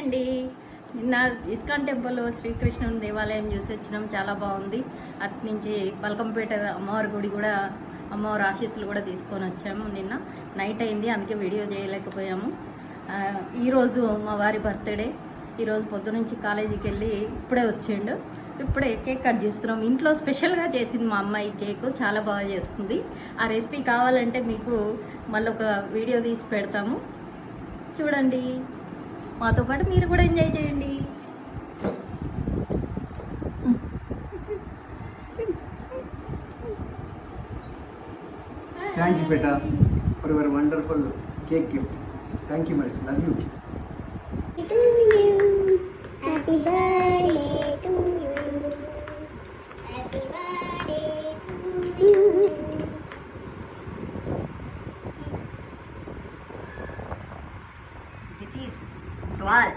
అండి. నిన్న ISKCON temple శ్రీకృష్ణుని దేవాలయం చూసి వచ్చినాం. చాలా బాగుంది. అటు నుంచి బల్కంపేట అమ్మవారి గుడి కూడా, అమ్మవారి ఆశీస్సులు కూడా తీసుకొని వచ్చాము. నిన్న నైట్ అయింది, అందుకే వీడియో చేయలేకపోయాము. ఈరోజు మా వారి బర్త్డే. ఈరోజు పొద్దు నుంచి కాలేజీకి వెళ్ళి ఇప్పుడే వచ్చిండు. ఇప్పుడే కేక్ కట్ చేస్తున్నాం. ఇంట్లో స్పెషల్గా చేసింది మా అమ్మాయి కేక్, చాలా బాగా చేస్తుంది. ఆ రెసిపీ కావాలంటే మీకు మళ్ళీ ఒక వీడియో తీసి పెడతాము, చూడండి. మాతో పాటు మీరు కూడా ఎంజాయ్ చేయండి. Thank you, Feta, for your wonderful cake gift. Thank you, Marissa. Love you. To you. Happy birthday.